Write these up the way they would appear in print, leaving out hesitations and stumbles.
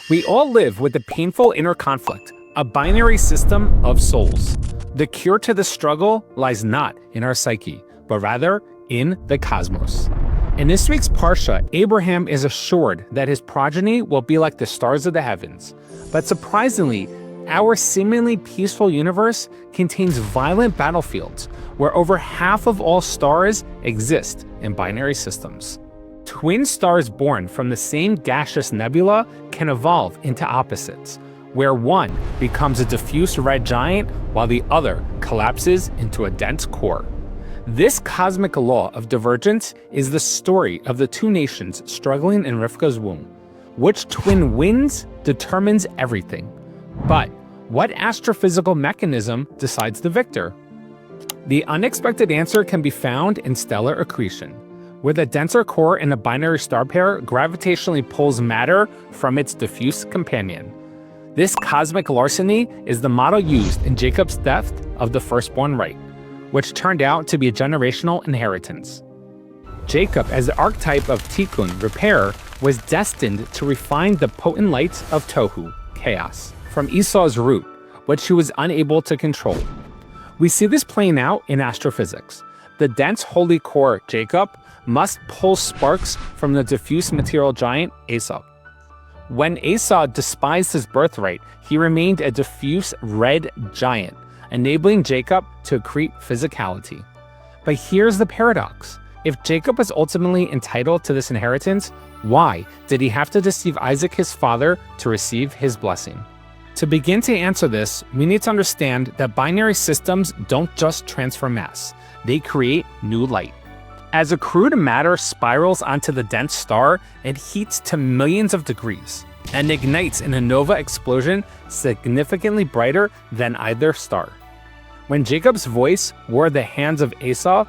We all live with the painful inner conflict, a binary system of souls. The cure to this struggle lies not in our psyche, but rather in the cosmos. In this week's parsha, Abraham is assured that his progeny will be like the stars of the heavens. But surprisingly, our seemingly peaceful universe contains violent battlefields where over half of all stars exist in binary systems. Twin stars born from the same gaseous nebula can evolve into opposites, where one becomes a diffuse red giant while the other collapses into a dense core. This cosmic law of divergence is the story of the two nations struggling in Rivka's womb. Which twin wins determines everything. But what astrophysical mechanism decides the victor? The unexpected answer can be found in stellar accretion. With a denser core in a binary star pair, gravitationally pulls matter from its diffuse companion. This cosmic larceny is the model used in Jacob's theft of the firstborn right, which turned out to be a generational inheritance. Jacob, as the archetype of Tikkun, repair, was destined to refine the potent lights of Tohu, chaos, from Esau's root, which he was unable to control. We see this playing out in astrophysics. The dense holy core, Jacob, must pull sparks from the diffuse material giant, Esav. When Esav despised his birthright, he remained a diffuse red giant, enabling Jacob to accrete physicality. But here's the paradox. If Jacob was ultimately entitled to this inheritance, why did he have to deceive Isaac, his father, to receive his blessing? To begin to answer this, we need to understand that binary systems don't just transfer mass, they create new light. As accrued matter spirals onto the dense star, it heats to millions of degrees and ignites in a nova explosion significantly brighter than either star. When Jacob's voice wore the hands of Esav,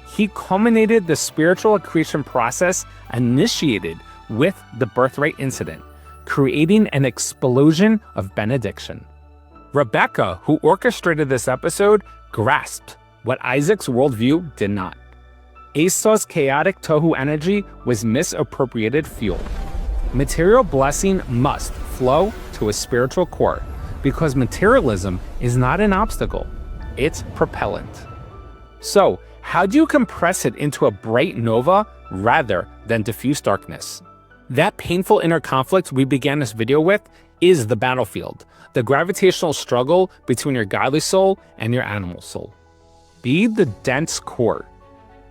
he culminated the spiritual accretion process initiated with the birthright incident, creating an explosion of benediction. Rebecca, who orchestrated this episode, grasped what Isaac's worldview did not. Esau's chaotic Tohu energy was misappropriated fuel. Material blessing must flow to a spiritual core, because materialism is not an obstacle, it's propellant. So, how do you compress it into a bright nova rather than diffuse darkness? That painful inner conflict we began this video with is the battlefield, the gravitational struggle between your godly soul and your animal soul. Be the dense core.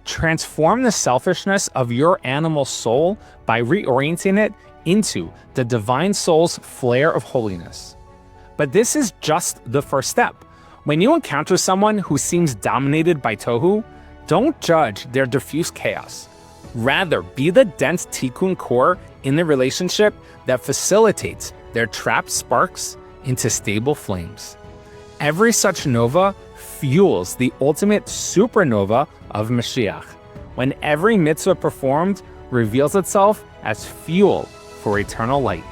Transform the selfishness of your animal soul by reorienting it into the divine soul's flare of holiness. But this is just the first step. When you encounter someone who seems dominated by Tohu, don't judge their diffuse chaos. Rather, be the dense Tikkun core in the relationship that facilitates their trapped sparks into stable flames. Every such nova fuels the ultimate supernova of Mashiach, when every mitzvah performed reveals itself as fuel for eternal light.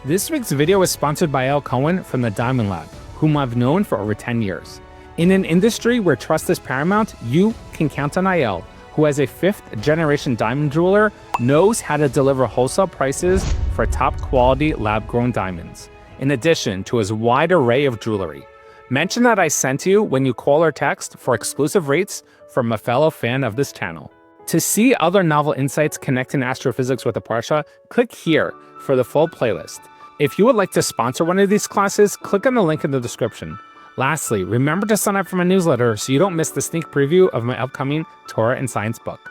This week's video is sponsored by El Cohen from the Diamond Lab, whom I've known for over 10 years. In an industry where trust is paramount, you can count on IL, who as a fifth-generation diamond jeweler knows how to deliver wholesale prices for top-quality lab-grown diamonds, in addition to his wide array of jewelry. Mention that I sent you when you call or text for exclusive rates from a fellow fan of this channel. To see other novel insights connecting astrophysics with the parsha, click here for the full playlist. If you would like to sponsor one of these classes, click on the link in the description. Lastly, remember to sign up for my newsletter so you don't miss the sneak preview of my upcoming Torah and Science book.